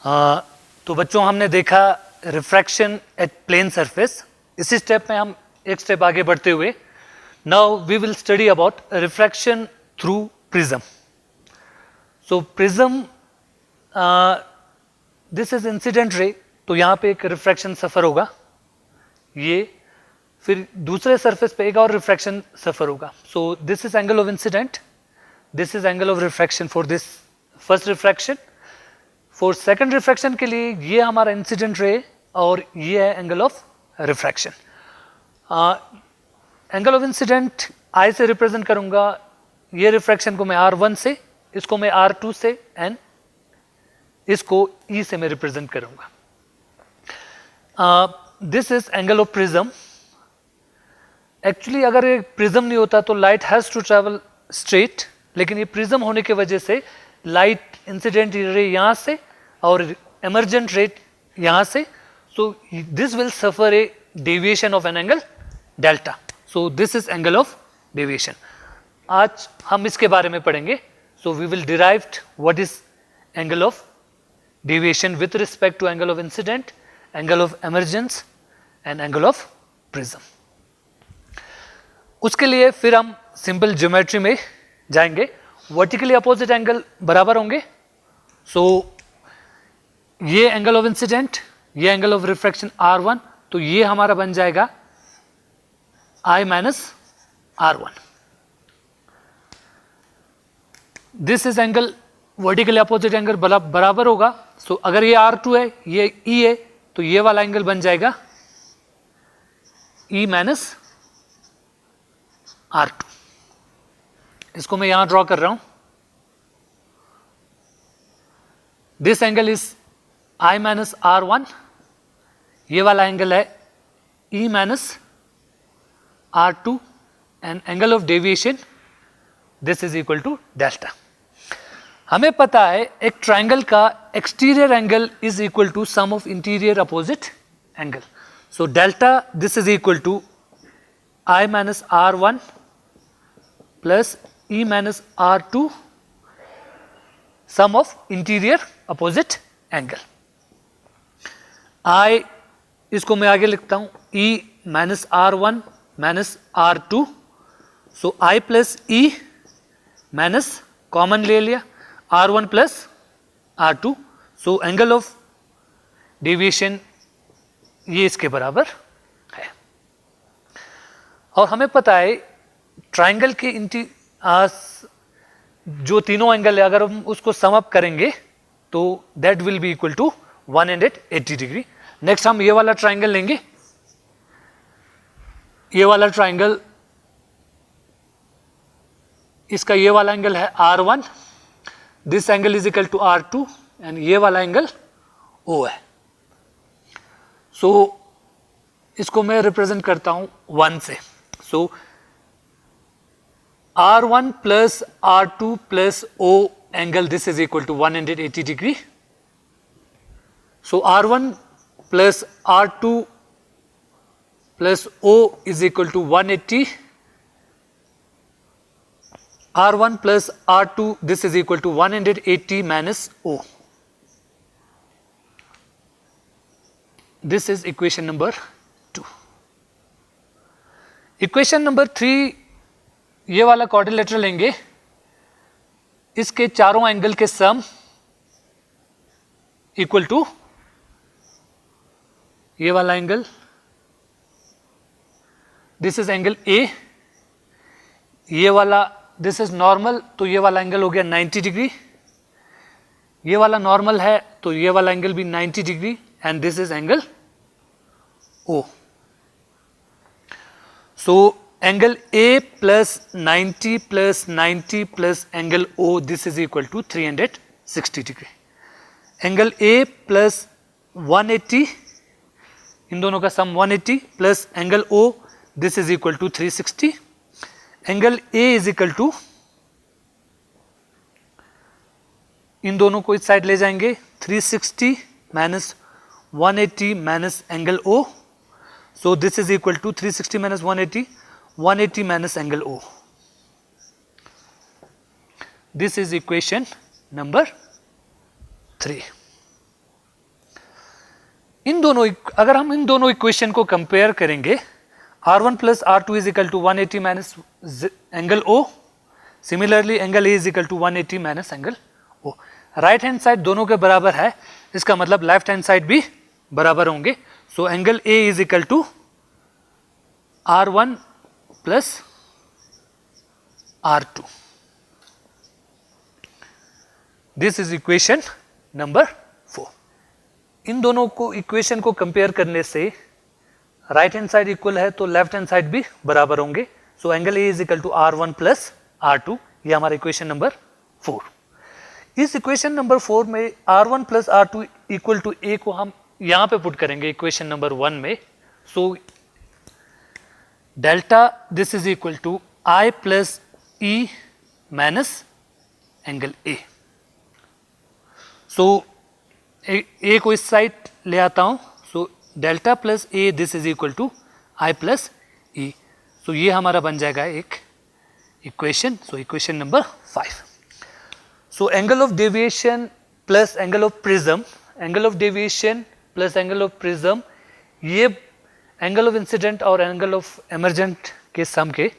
तो बच्चों हमने देखा रिफ्रैक्शन एट प्लेन सरफेस। इसी स्टेप में हम एक स्टेप आगे बढ़ते हुए now we will study about refraction through prism. So prism this is incident ray, तो यहाँ पे एक रिफ्रैक्शन सफर होगा, ये फिर दूसरे सरफेस पे एक और रिफ्रैक्शन सफर होगा। So this is angle of incident, this is angle of refraction for this first refraction. For second refraction के लिए ये हमारा इंसिडेंट रे और ये है angle of refraction. Angle of incident I से रिप्रेजेंट करूंगा, ये रिफ्रैक्शन को मैं R1 से, इसको मैं R2 से एंड इसको E से मैं रिप्रेजेंट करूंगा। This is angle of prism. Actually अगर ये प्रिज्म नहीं होता तो light has to travel straight, लेकिन ये प्रिज्म होने की वजह से लाइट इंसिडेंट रे यहाँ से और एमर्जेंट रे यहाँ से, so this will suffer a deviation of an angle delta. So this is angle of deviation. आज हम इसके बारे में पढ़ेंगे। So we will derived what is angle of deviation with respect to angle of incident, angle of emergence and angle of prism. उसके लिए फिर हम सिंपल ज्योमेट्री में जाएंगे। वर्टिकली अपोजिट एंगल बराबर होंगे। सो ये एंगल ऑफ इंसिडेंट, ये एंगल ऑफ रिफ्रैक्शन R1, तो ये हमारा बन जाएगा I minus R1। This is angle vertically opposite angle बराबर होगा। सो अगर ये R2 है, ये E है, तो ये वाला एंगल बन जाएगा E माइनस R2। इसको मैं यहां ड्रॉ कर रहा हूं। This angle is I minus R1, ये वाला एंगल है E minus R2 and angle of deviation this is equal to delta. हमें पता है एक ट्राइंगल का exterior angle is equal to sum of interior opposite angle. So delta this is equal to I minus R1 plus E minus R2 sum of interior opposite angle. I इसको मैं आगे लिखता हूं E minus R1 minus R2, so I plus E minus common ले लिया R1 plus R2, so angle of deviation ये इसके बराबर है। और हमें पता है ट्राइंगल के जो तीनों एंगल है, अगर हम उसको सम अप करेंगे तो that will be equal to 180 degree. Next हम ये वाला ट्राइंगल लेंगे। ये वाला ट्राइंगल, इसका ये वाला एंगल है R1, this angle is equal to R2 and ये वाला एंगल O है। सो इसको मैं रिप्रेजेंट करता हूं 1 से। So R1 plus R2 plus O angle this is equal to 180 degree. So R1 plus R2 plus O is equal to 180। R1 plus R2 this is equal to 180 minus O। This is equation number 2। Equation number 3, ये वाला quadrilateral लेंगे, इसके चारों angle के sum equal to ये वाला angle, this is angle A, ये वाला दिस इज नॉर्मल, तो ये वाला एंगल हो गया 90 डिग्री, ये वाला नॉर्मल है तो ये वाला एंगल भी 90 degree and this is angle O। So angle A plus 90 plus 90 plus angle O this is equal to 360 degree. Angle A plus 180, इन दोनों का sum 180 plus angle O this is equal to 360। Angle A is equal to, इन दोनों को इस side ले जाएंगे, 360 minus 180 minus angle O, so this is equal to 360 minus 180 minus angle O। This is equation number 3. अगर हम इन दोनों equation को कंपेयर करेंगे, R1 plus R2 is equal to 180 minus angle O, similarly angle A is equal to 180 minus angle O। Right hand side दोनों के बराबर है, इसका मतलब लेफ्ट हैंड साइड भी बराबर होंगे। So angle A is equal to R1 plus R2। This is equation number 4। इन दोनों को इक्वेशन को कंपेयर करने से राइट हैंड साइड इक्वल है तो लेफ्ट हैंड साइड भी बराबर होंगे। So angle A is equal to R1 plus R2, ये हमारा इक्वेशन नंबर 4। इस इक्वेशन नंबर 4 में R1 plus R2 equal to ए को हम यहां पे पुट करेंगे इक्वेशन नंबर 1 में। So delta this is equal to I plus E minus angle A. So A को इस साइड ले आता हूं। So delta plus A this is equal to I plus E. So ये हमारा बन जाएगा एक equation. So equation number 5। So angle of deviation plus angle of prism, angle of deviation plus angle of prism, ये angle of incident और angle of emergent के सम के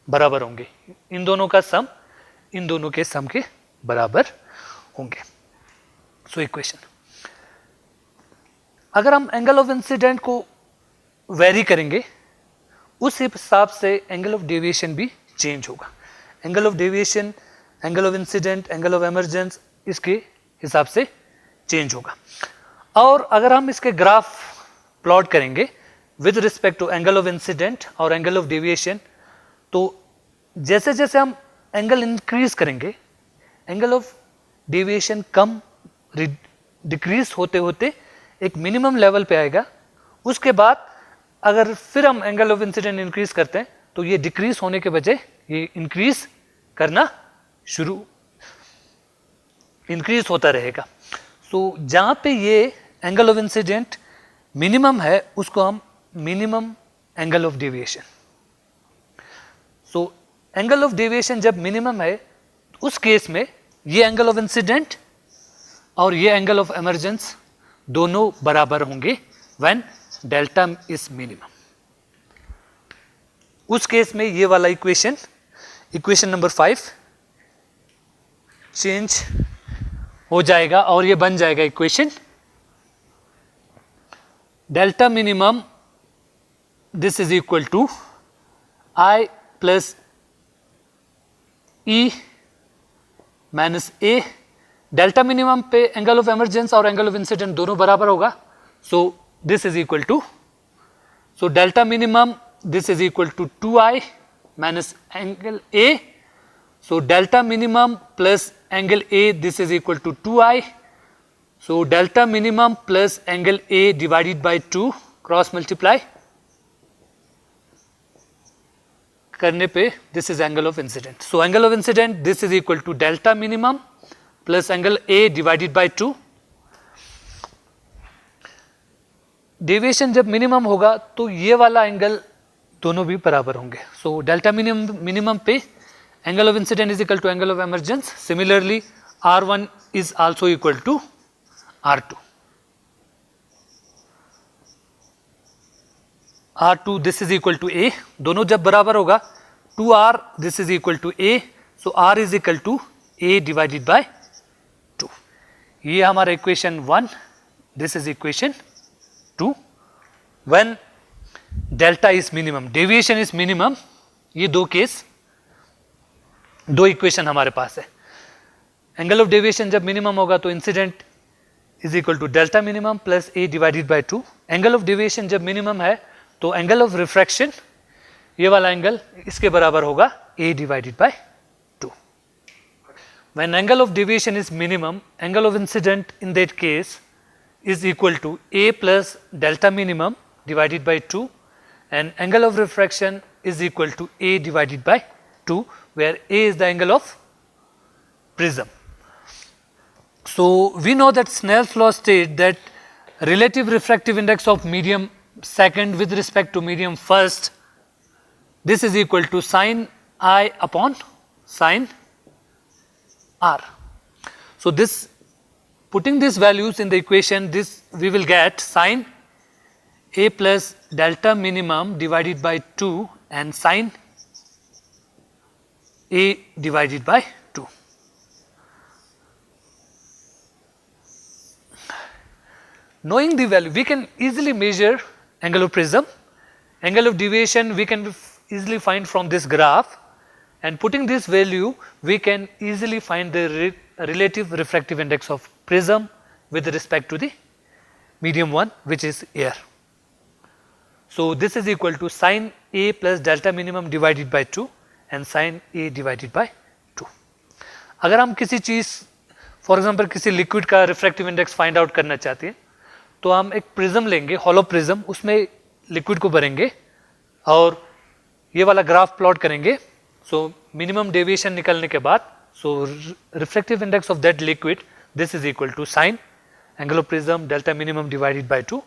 बराबर होंगे। इन दोनों का सम इन दोनों के सम के बराबर होंगे। सो इक्वेशन, अगर हम एंगल ऑफ इंसिडेंट को वेरी करेंगे उस हिसाब से एंगल ऑफ डेविएशन भी चेंज होगा। Angle of deviation, angle of incident, angle of emergence इसके हिसाब से चेंज होगा। और अगर हम इसके ग्राफ प्लॉट करेंगे with respect to angle of incident और एंगल ऑफ डेविएशन, तो जैसे जैसे हम एंगल इंक्रीज करेंगे एंगल ऑफ डेविएशन कम डिक्रीज होते होते एक मिनिमम लेवल पे आएगा। उसके बाद अगर फिर हम एंगल ऑफ इंसिडेंट इंक्रीज करते हैं तो ये डिक्रीज होने के बजाय ये इंक्रीज होता रहेगा। सो जहां पे ये एंगल ऑफ इंसिडेंट मिनिमम है उसको हम minimum angle of deviation. So angle of deviation जब मिनिमम है उस केस में ये एंगल ऑफ इंसिडेंट और ये एंगल ऑफ एमर्जेंस दोनों बराबर होंगे व्हेन डेल्टा इज मिनिमम। उस केस में ये वाला इक्वेशन नंबर 5 चेंज हो जाएगा और ये बन जाएगा equation delta minimum this is equal to I plus E minus A. Delta minimum पे एंगल ऑफ एमर्जेंस और एंगल ऑफ इंसिडेंट दोनों बराबर होगा। So this is equal to, so delta minimum this is equal to 2I minus angle A. So delta minimum plus angle A this is equal to 2I। So delta minimum plus angle A divided by 2 cross multiply करने पे this is angle of incident. So angle of incident this is equal to delta minimum plus angle A divided by 2। Deviation जब minimum होगा तो ये वाला angle दोनों भी बराबर होंगे। सो डेल्टा मिनिमम पे angle of incident is equal to angle of emergence. Similarly R1 is also equal to R2। R2 this is equal to A, दोनों जब बराबर होगा 2R this is equal to A। So R is equal to A divided by 2। ये हमारा equation 1, this is equation 2 when delta is minimum, deviation is minimum. ये दो equation हमारे पास है। एंगल ऑफ डेविएशन जब मिनिमम होगा तो incident is equal to delta minimum plus A divided by 2। Angle of deviation जब मिनिमम है तो एंगल ऑफ रिफ्रैक्शन ये वाला एंगल इसके बराबर होगा A divided by 2। When angle of deviation is minimum, angle of incident in that case is equal to A plus delta minimum divided by 2, and angle of refraction is equal to A divided by 2, where A is the angle of prism. So we know that Snell's law states that relative refractive index of medium second with respect to medium first, this is equal to sin I upon sin R. So this, putting these values in the equation, this we will get sin A plus delta minimum divided by 2 and sine A divided by 2. Knowing the value, we can easily measure angle of prism. Angle of deviation we can easily find from this graph, and putting this value we can easily find the relative refractive index of prism with respect to the medium one, which is air. So, this is equal to sine A plus delta minimum divided by 2 and sine A divided by 2. अगर हम किसी चीज़ for example किसी liquid का refractive index find out करना चाहते हैं तो हम एक प्रिज्म लेंगे, हॉलो प्रिज्म, उसमें लिक्विड को भरेंगे और ये वाला ग्राफ प्लॉट करेंगे. सो मिनिमम डेविएशन निकलने के बाद so refractive index of that liquid this is equal to sine angle of prism delta minimum divided by 2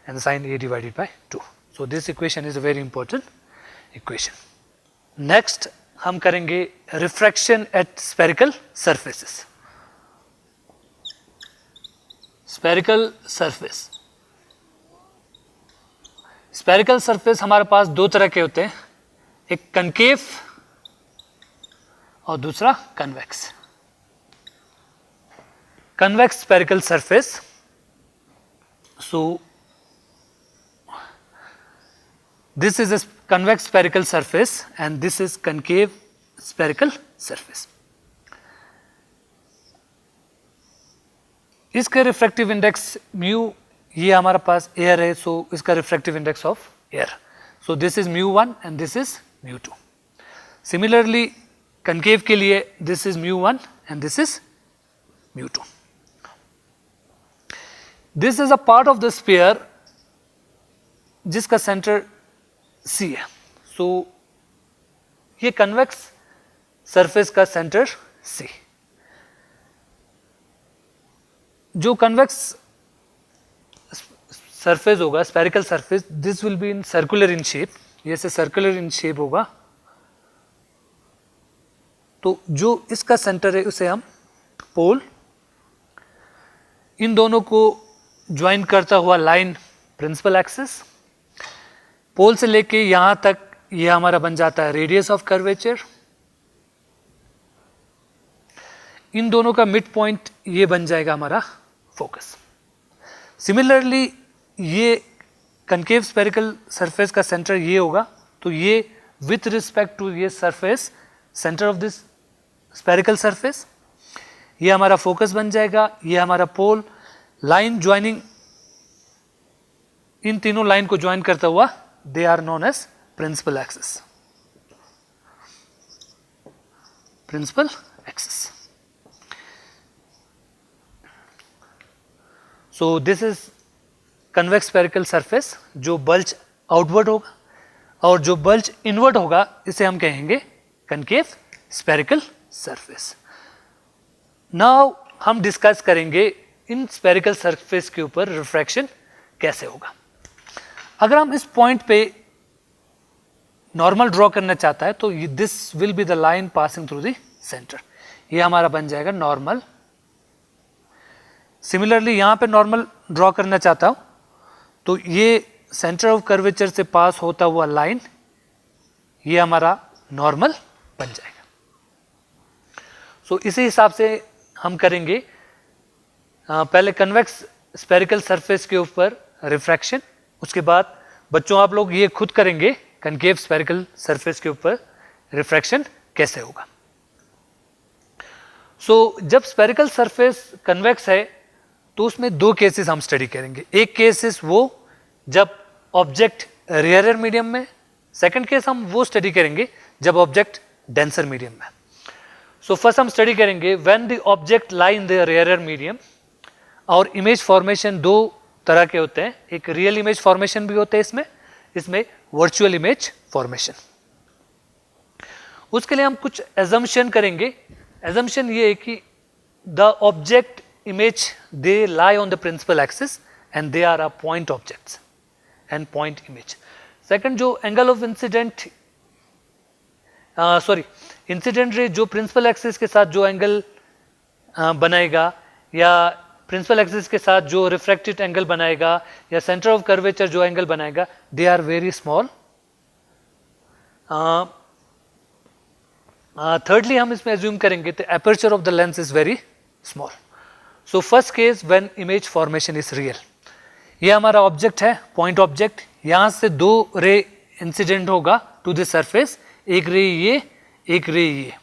and sine A divided by 2. So, this equation is a very important equation. Next हम करेंगे refraction at spherical surfaces. Spherical surface. Spherical surface हमारे पास दो तरह के होते हैं, एक concave और दूसरा convex. Convex spherical surface. So, this is a convex spherical surface and this is concave spherical surface. इसका रिफ्रैक्टिव इंडेक्स म्यू, ये हमारे पास एयर है, सो इसका refractive index of air, so this is μ1 and this is μ2. Similarly concave के लिए this is μ1 and this is μ2. This is a part of the sphere जिसका centre C है. So ये कन्वेक्स सरफेस का centre C. जो convex surface होगा, spherical surface, this will be in circular in shape, ये से सर्कुलर इन शेप होगा. तो जो इसका सेंटर है उसे हम पोल, इन दोनों को ज्वाइन करता हुआ लाइन प्रिंसिपल एक्सिस, पोल से लेके यहां तक ये हमारा बन जाता है रेडियस ऑफ कर्वेचर. इन दोनों का मिड पॉइंट ये बन जाएगा हमारा फोकस. सिमिलरली ये कनकेव स्फेरिकल सरफेस का सेंटर ये होगा, तो ये विथ रिस्पेक्ट टू ये surface, centre of this spherical surface, ये हमारा फोकस बन जाएगा. ये हमारा पोल, लाइन ज्वाइनिंग, इन तीनों लाइन को ज्वाइन करता हुआ they are known as principal axis. Principal axis. So this is convex spherical surface जो बल्ज आउटवर्ड होगा, और जो बल्ज इनवर्ड होगा इसे हम कहेंगे कनकेव स्फेरिकल सरफेस. नाउ हम डिस्कस करेंगे इन स्फेरिकल सरफेस के ऊपर रिफ्रैक्शन कैसे होगा. अगर हम इस पॉइंट पे नॉर्मल ड्रॉ करना चाहता है तो this will be the line passing through the centre, ये हमारा बन जाएगा नॉर्मल. सिमिलरली यहां पे नॉर्मल ड्रॉ करना चाहता हूं तो ये सेंटर ऑफ कर्वेचर से पास होता हुआ लाइन, ये हमारा नॉर्मल बन जाएगा. सो इसी हिसाब से हम करेंगे पहले कन्वेक्स स्फेरिकल सरफेस के ऊपर रिफ्रैक्शन, उसके बाद बच्चों आप लोग ये खुद करेंगे कनकेव स्फेरिकल सरफेस के ऊपर रिफ्रैक्शन कैसे होगा. सो जब स्फेरिकल सरफेस कन्वेक्स है तो उसमें दो केसेस हम स्टडी करेंगे. एक केसेस वो जब ऑब्जेक्ट रेयरर मीडियम में, सेकंड केस हम वो स्टडी करेंगे जब ऑब्जेक्ट डेंसर मीडियम में. सो फर्स्ट हम स्टडी करेंगे when the object lie in the rarer medium. और इमेज फॉर्मेशन दो तरह के होते हैं, एक रियल इमेज फॉर्मेशन भी होते हैं इसमें वर्चुअल इमेज फॉर्मेशन. उसके लिए हम कुछ एजम्पशन करेंगे. एजम्पशन ये है कि the object image they lie on the principal axis and they are a point objects and point image. Second, जो angle of incident incident ray जो प्रिंसिपल एक्सिस के साथ जो एंगल बनाएगा या प्रिंसिपल एक्सिस के साथ जो रिफ्रैक्टेड एंगल बनाएगा या सेंटर ऑफ कर्वेचर जो एंगल बनाएगा, they are very small. thirdly हम इसमें assume करेंगे the aperture of the lens is very small. So first case when image formation is real. ये हमारा ऑब्जेक्ट है, पॉइंट ऑब्जेक्ट. यहाँ से दो रे इंसिडेंट होगा टू द सरफेस, एक रे ये, एक रे ये.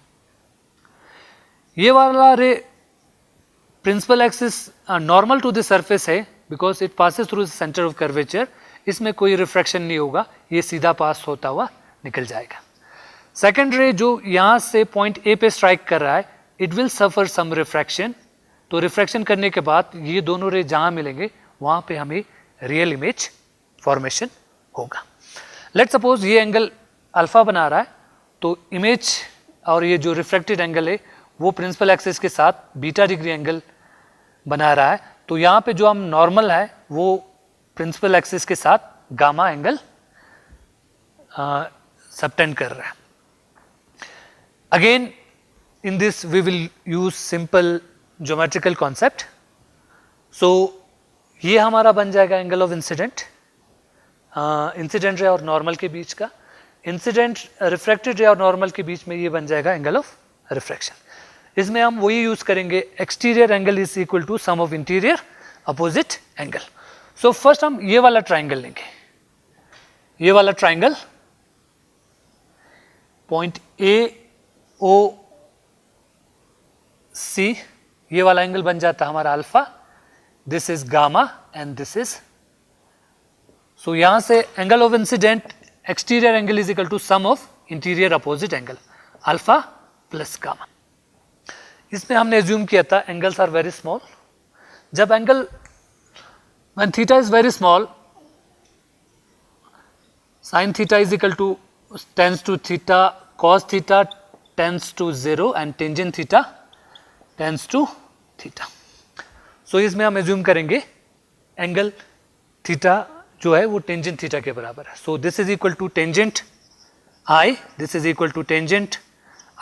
ये वाला ray principal axis normal to the surface है because it passes through the centre of curvature. इसमें कोई रिफ्रैक्शन नहीं होगा, ये सीधा पास होता हुआ निकल जाएगा. सेकेंड रे जो यहाँ से पॉइंट ए पे स्ट्राइक कर रहा है, it will suffer some refraction. तो रिफ्रैक्शन करने के बाद ये दोनों रे जहाँ मिलेंगे वहाँ पे हमें रियल इमेज फॉर्मेशन होगा. लेट सपोज ये एंगल अल्फा बना रहा है, तो इमेज और ये जो रिफ्रैक्टेड एंगल है वो प्रिंसिपल एक्सिस के साथ बीटा डिग्री एंगल बना रहा है. तो यहाँ पे जो हम नॉर्मल है वो प्रिंसिपल एक्सिस के साथ गामा एंगल सबटेंड कर रहा है. Again in this we will use simple geometrical concept. So ये हमारा बन जाएगा एंगल ऑफ इंसिडेंट, इंसिडेंट रे और नॉर्मल के बीच का. इंसिडेंट रिफ्रैक्टेड रे और नॉर्मल के बीच में ये बन जाएगा एंगल ऑफ रिफ्रैक्शन. इसमें हम वही यूज करेंगे, exterior angle is equal to sum of interior opposite angle. So first हम ये वाला ट्राइंगल लेंगे. ये वाला ट्राइंगल पॉइंट ए ओ सी, ये वाला एंगल बन जाता है हमारा alpha. This is gamma and this is. So यहां से angle of incident exterior angle is equal to sum of interior opposite angle alpha plus gamma. इसमें हमने एज्यूम किया था एंगल्स आर वेरी स्मॉल. जब angle when theta is very small, sine theta is equal to tends to theta, cos theta tends to 0 and tangent theta tends to theta. So इसमें हम assume करेंगे angle theta जो है वो tangent theta के बराबर है. So this is equal to tangent I, this is equal to tangent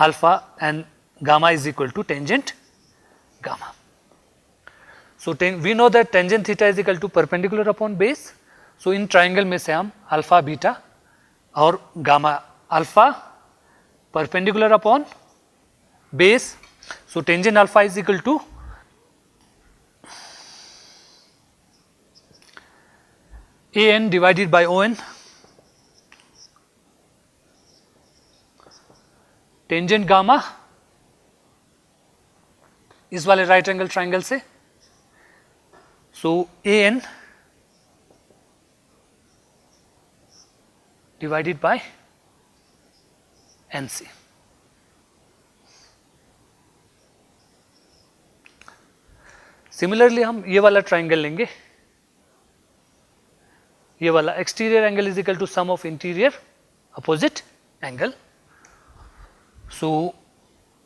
alpha and gamma is equal to tangent gamma. So we know that tangent theta is equal to perpendicular upon base. So in triangle में से हम alpha beta और gamma alpha perpendicular upon base. So tangent alpha is equal to an divided by on. Tangent gamma इस वाले right angle triangle से. So A N divided by N C. Similarly हम ये वाला ट्राइंगल लेंगे. ये वाला exterior angle is equal to sum of interior opposite angle. So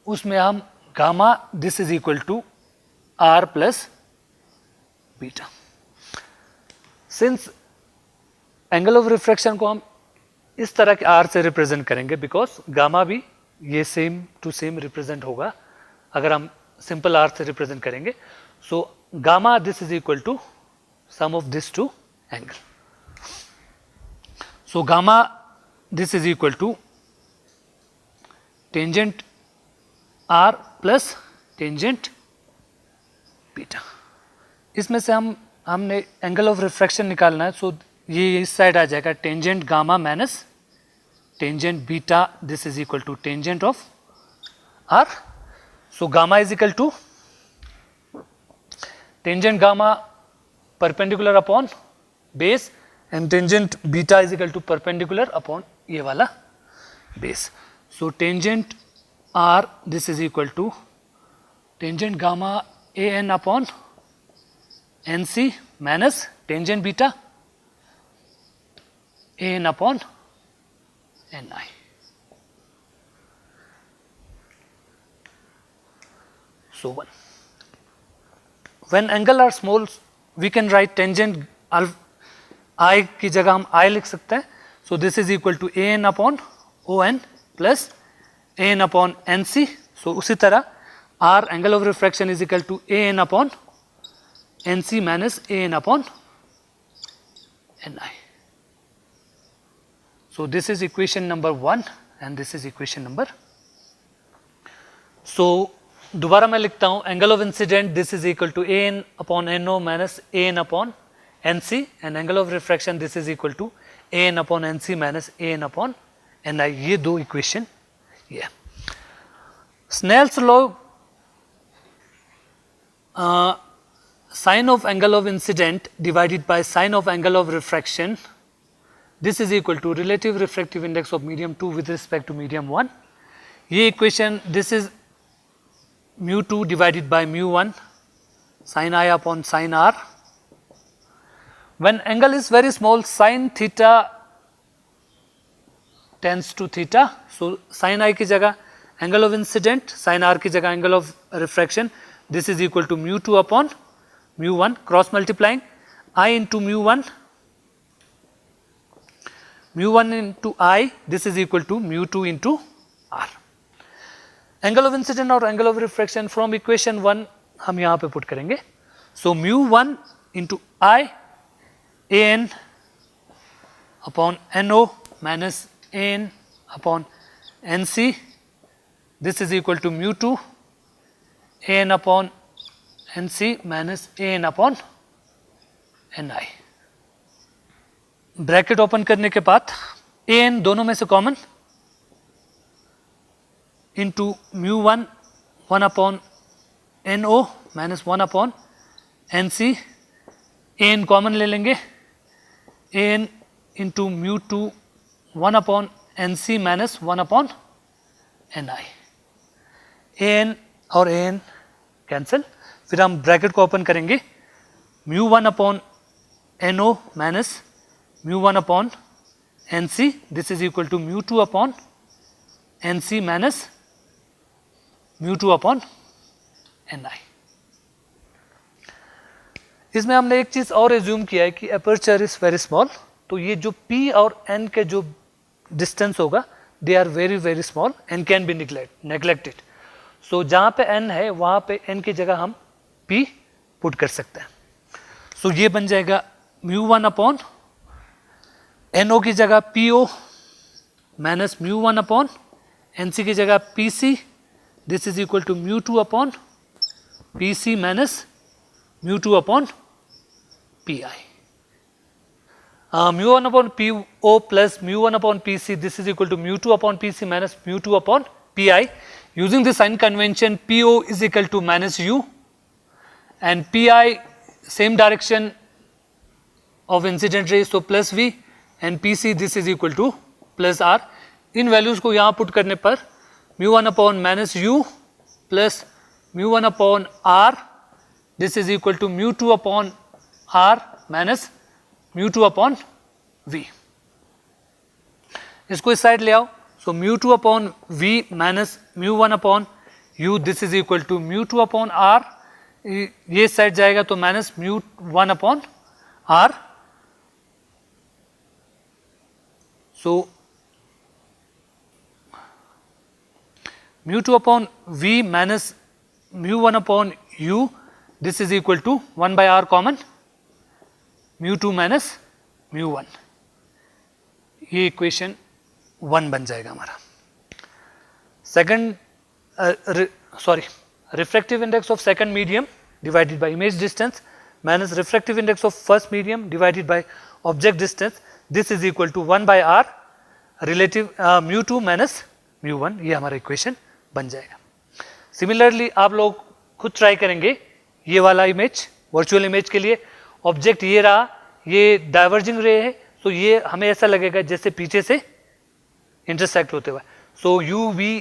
उसमें हम gamma this is equal to R plus beta. Since angle of refraction को हम इस तरह के आर से रिप्रेजेंट करेंगे बिकॉज गामा भी ये सेम टू सेम रिप्रेजेंट होगा अगर हम सिंपल आर से रिप्रेजेंट करेंगे. So gamma this is equal to sum of this two angle. So gamma this is equal to tangent R plus tangent beta. इसमें से हमने एंगल ऑफ रिफ्रैक्शन निकालना है. सो ये इस साइड आ जाएगा tangent gamma minus tangent beta. This is equal to tangent of R. So gamma is equal to tangent gamma perpendicular upon base and tangent beta is equal to perpendicular upon ये वाला base. So tangent R this is equal to tangent gamma an upon nc minus tangent beta an upon ni. So on. When angle are small, we can write tangent I की जगह हम I लिख सकते हैं. So this is equal to an upon on plus an upon nc. So उसी तरह R angle of refraction is equal to an upon NC minus AN upon NI. So this is equation number 1 and this is equation number. So दोबारा मैं लिखता हूँ, angle of incident this is equal to AN upon NO minus AN upon NC and angle of refraction this is equal to AN upon NC minus AN upon NI. ये दो equation ये. Snell's law, sine of angle of incident divided by sine of angle of refraction this is equal to relative refractive index of medium 2 with respect to medium 1. ये equation this is mu2 divided by mu1 sin I upon sin R. When angle is very small, sin theta tends to theta. So sin I की जगह angle of incident, sin R की जगह angle of refraction. This is equal to mu2 upon mu1 cross multiplying I into mu1 into I. This is equal to mu2 into R. Angle of incident और angle of refraction from equation 1 हम यहाँ पे put करेंगे. So mu1 into I AN upon NO minus AN upon NC this is equal to mu2 AN upon NC minus AN upon NI. Bracket open करने के बाद AN दोनों में से common into mu1 1 upon NO minus 1 upon NC. AN common ले लेंगे, AN into mu2 1 upon NC minus 1 upon NI. AN और AN cancel. फिर हम ब्रैकेट को ओपन करेंगे, mu1 upon NO minus mu1 upon NC. This is equal to mu2 upon NC minus mu2 upon NI. इसमें हमने एक चीज और एज्यूम किया है कि अपर्चर इज वेरी स्मॉल, तो ये जो P और N के जो डिस्टेंस होगा they are very very small and can be neglected. So जहाँ पे N है वहाँ पे N की जगह हम P पुट कर सकते हैं. सो ये बन जाएगा mu1 अपॉन NO की जगह PO minus mu1 upon NC की जगह PC. This is equal to mu2 upon PC minus mu2 upon PI. Mu1 upon PO plus mu1 upon PC, this is equal to mu2 upon PC minus mu2 upon PI. Using the sign convention, PO is equal to minus U and PI same direction of incident ray, so plus V and PC this is equal to plus R. In values को यहाँ put करने पर mu1 upon minus U plus mu1 upon R this is equal to mu2 upon R minus mu2 upon V. इसको इस side ले आओ. सो mu2 upon V minus mu1 upon U this is equal to mu2 upon R. ये side जाएगा तो minus mu1 upon R. So mu2 upon V minus mu1 upon U this is equal to 1 by R common mu2 minus mu1. ये equation 1 बन जाएगा हमारा. Second refractive index of second medium divided by image distance minus refractive index of first medium divided by object distance this is equal to 1 by R relative mu2 minus mu1. ये हमारा equation बन जाएगा. Similarly आप लोग खुद try करेंगे ये वाला इमेज, वर्चुअल इमेज के लिए ऑब्जेक्ट ये रहा, ये डाइवर्जिंग रे है, तो ये हमें ऐसा लगेगा जैसे पीछे से इंटरसेक्ट होते हुए. So U V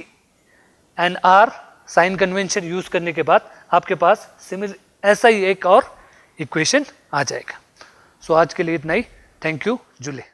and R sign convention use करने के बाद आपके पास सिमिलर ऐसा ही एक और इक्वेशन आ जाएगा. सो आज के लिए इतना ही. Thank you. जुले.